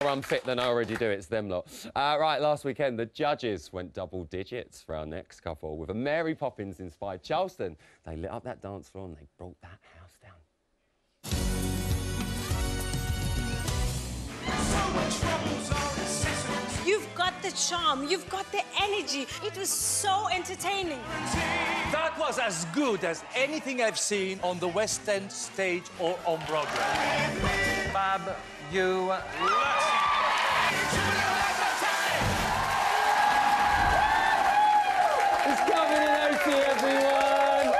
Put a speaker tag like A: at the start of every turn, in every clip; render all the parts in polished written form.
A: unfit than I already do. It's them lot. Right, last weekend, the judges went double digits for our next couple with a Mary Poppins-inspired Charleston. They lit up that dance floor and they brought that house down.
B: You've got the charm, you've got the energy. It was so entertaining.
C: That was as good as anything I've seen on the West End stage or on Broadway.
D: Fab, you...
A: It's Kelvin Oti, everyone!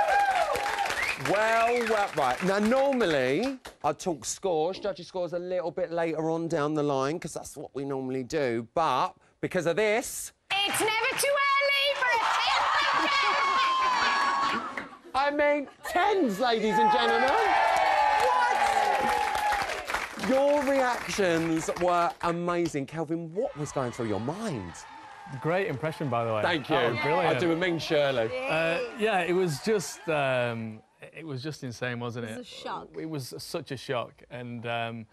A: Well, right. Now, normally, I talk scores, judges' scores a little bit later on down the line, because that's what we normally do. But, because of this...
E: It's never too early for a 10.
A: I mean, tens, ladies and gentlemen. What? Your reactions were amazing. Kelvin, what was going through your mind?
F: Great impression, by the way.
A: Thank you.
F: Oh, brilliant.
A: I do a mean Shirley.
F: Yeah, it was just insane, wasn't it?
B: It was a shock.
F: It was such a shock, and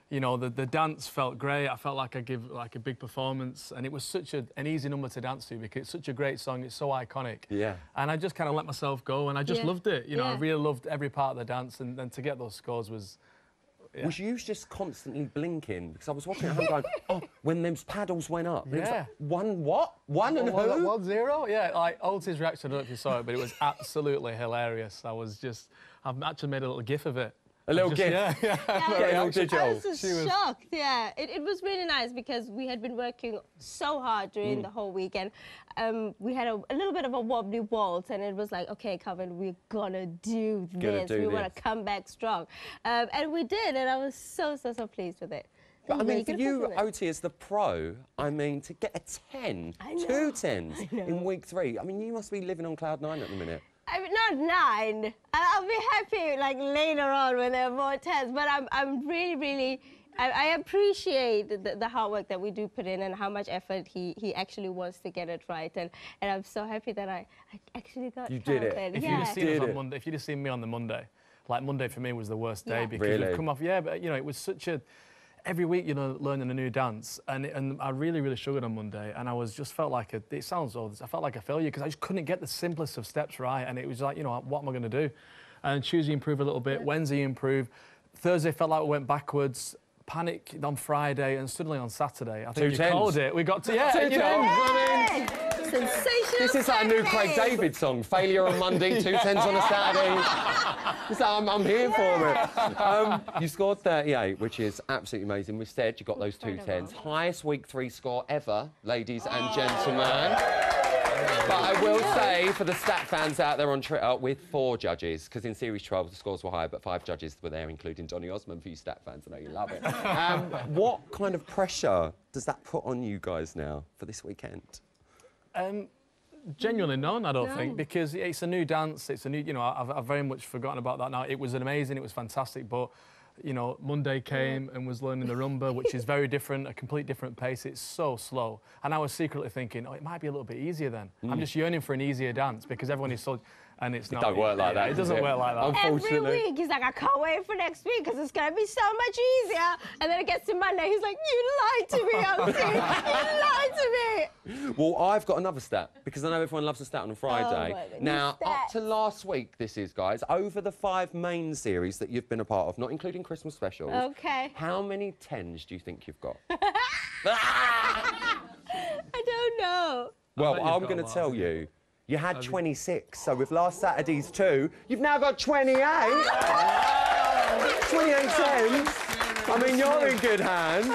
F: you know, the dance felt great. I felt like I gave like a big performance, and it was such an easy number to dance to because it's such a great song. It's so iconic. Yeah. And I just kind of let myself go, and I just loved it. You know, I really loved every part of the dance, and then to get those scores was. Yeah.
A: Was you just constantly blinking? Because I was watching at home going, oh, when those paddles went up. Yeah. It was like, one what? One and who?
F: 1-0? Yeah, like, Oti's reaction, I don't know if you saw it, but it was absolutely hilarious. I've actually made a little gif of it.
A: A little gif?
F: Yeah.
B: I was just shocked, yeah. It was really nice because we had been working so hard during the whole weekend. We had a little bit of a wobbly waltz, and it was like, OK, Kelvin, we're gonna do this. We want to come back strong. And we did, and I was so pleased with it.
A: But I mean, for you, Oti, as the pro, I mean, to get a 10, 2 10s in week 3, I mean, you must be living on cloud 9 at the minute.
B: I mean, not 9. I'll be happy, like, later on when there are more tests. But I'm really... I appreciate the hard work that we do put in and how much effort he actually wants to get it right. And I'm so happy that I actually got
A: You did it.
F: If you'd have seen us on Monday, if you'd have seen me on the Monday, like, Monday for me was the worst day because we've come off... Yeah, but, you know, it was such a... Every week, you know, learning a new dance, and I really struggled on Monday, and I just felt like it sounds old. I felt like a failure because I just couldn't get the simplest of steps right, and it was like, you know, what am I going to do? And Tuesday improved a little bit, Wednesday improved, Thursday felt like we went backwards, panicked on Friday, and suddenly on Saturday, I think you called it. We got to
A: 2 10s. I mean,
B: sensational.
A: This is like a new Craig David song. Failure on Monday, 2 10s on a Saturday. So I'm here for it. You scored 38, which is absolutely amazing. We said you got those 2 10s. Highest week 3 score ever, ladies and gentlemen. But I will say, for the stat fans out there on Twitter, with 4 judges, because in Series 12 the scores were higher, but 5 judges were there, including Donny Osmond, for you stat fans. I know you love it. What kind of pressure does that put on you guys now for this weekend?
F: Genuinely none, I don't think, because it's a new dance, it's a new, you know, I've very much forgotten about that now. It was amazing, it was fantastic, but, you know, Monday came and was learning the rumba, which is very different, a complete different pace. It's so slow. And I was secretly thinking, oh, it might be a little bit easier then. I'm just yearning for an easier dance because everyone is so... And it's not...
A: It don't work like that,
F: It doesn't work like that.
B: Every week, he's like, I can't wait for next week because it's going to be so much easier. And then it gets to Monday, he's like, you lied to me, Oti. You lied to me.
A: Well, I've got another stat, because I know everyone loves a stat on a Friday. Now, up to last week, this is, guys, over the 5 main series that you've been a part of, not including Christmas specials, how many 10s do you think you've got?
B: I don't know.
A: Well, I'm going to tell you. You had 26, so with last Saturday's 2, you've now got 28. 28 10s. I mean, you're in good hands.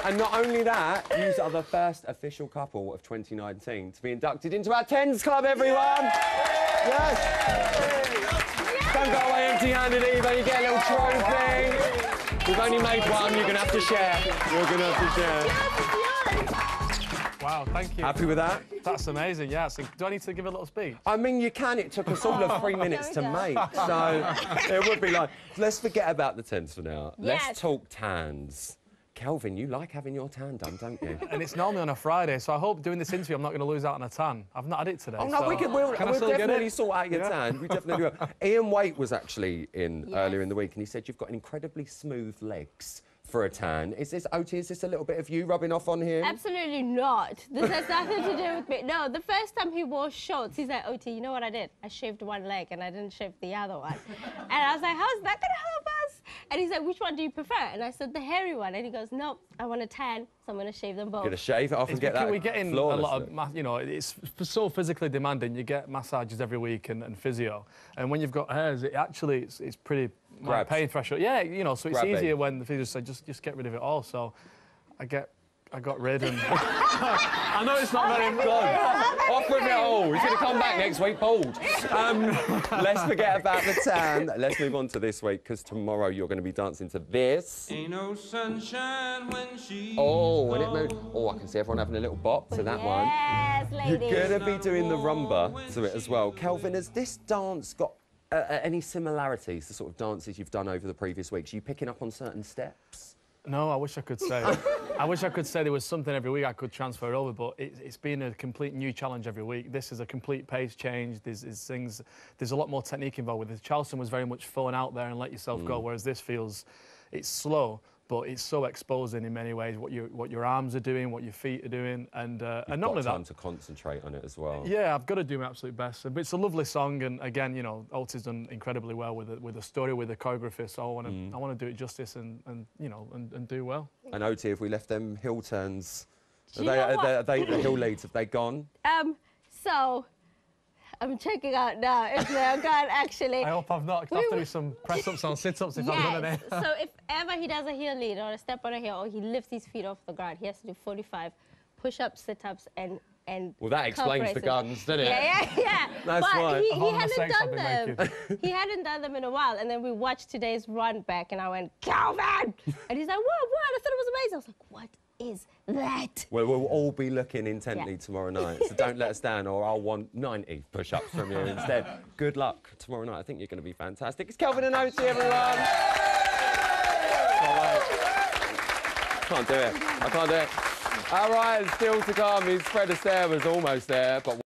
A: And not only that, you are the first official couple of 2019 to be inducted into our 10s club, everyone. Yes. Don't go away empty-handed either. You get a little trophy. We've only made one. You're going to have to share. You're going to have to share.
F: Wow, thank you.
A: Happy with that?
F: That's amazing, yeah. So, do I need to give a little speech?
A: I mean, you can. It took us all of 3 minutes to make. So it would be like, let's forget about the 10s for now.
B: Yes.
A: Let's talk tans. Kelvin, you like having your tan done, don't you?
F: And it's normally on a Friday, so I hope doing this interview I'm not going to lose out on a tan. I've not had it today.
A: Oh, no,
F: so
A: we'll definitely sort out your tan. We definitely will. Ian Waite was actually in earlier in the week, and he said you've got incredibly smooth legs for a tan. Is this, Oti, is this a little bit of you rubbing off on him?
B: Absolutely not. This has nothing to do with me. No, the first time he wore shorts, he's like, Oti, you know what I did? I shaved one leg and I didn't shave the other one. And I was like, how's that gonna help us? And he's like, which one do you prefer? And I said, the hairy one. And he goes, nope, I want a tan, so I'm gonna shave them both.
A: Gonna shave it off and get that
F: We're getting a lot of, you know, it's so physically demanding. You get massages every week and physio. And when you've got hairs, it actually, it's pretty, my pain threshold. Yeah, you know, so it's easier when the physio said, just get rid of it all. So I got rid and I know it's not very good.
A: Off with it all. He's going to come back next week bald. Let's forget about the tan. Let's move on to this week, because tomorrow you're going to be dancing to this. Ain't no sunshine when she's when it moves. Oh, I can see everyone having a little bop to that one.
B: Yes, ladies.
A: You're going to be doing the rumba to it as well. Kelvin, has this dance got any similarities to sort of dances you've done over the previous weeks? Are you picking up on certain steps?
F: No, I wish I could say. I wish I could say there was something every week I could transfer over, but it's been a complete new challenge every week. This is a complete pace change. There's a lot more technique involved with it. Charleston was very much phone out there and let yourself go, whereas this feels, it's slow, but it's so exposing in many ways. What your arms are doing, what your feet are doing, and not only that.
A: Time to concentrate on it as well.
F: Yeah, I've got to do my absolute best. But it's a lovely song, and again, you know, Oti's done incredibly well with the story, with the choreography. So I want to do it justice and you know and do well.
A: And Oti, if we left them hill turns, are they the hill leads? Have they gone?
B: So I'm checking out now if they're gone, actually.
F: I hope I've not. I have to do some press-ups or sit-ups if I've done any.
B: So if ever he does a heel lead or a step on a heel, or he lifts his feet off the ground, he has to do 45 push-ups, sit-ups, and
A: well, that explains the guns, doesn't it?
B: Yeah.
A: That's
B: but
A: right.
B: he hadn't done them. He hadn't done them in a while, and then we watched today's run back, and I went, Kelvin! And he's like, what? I thought it was amazing. I was like, what is that?
A: Well, we'll all be looking intently tomorrow night, so don't let us down, or I'll want 90 push-ups from you instead. Good luck tomorrow night. I think you're going to be fantastic. It's Kelvin and Oti, everyone. Can't do it. I can't do it. All right, still to come. His Fred Astaire was almost there, but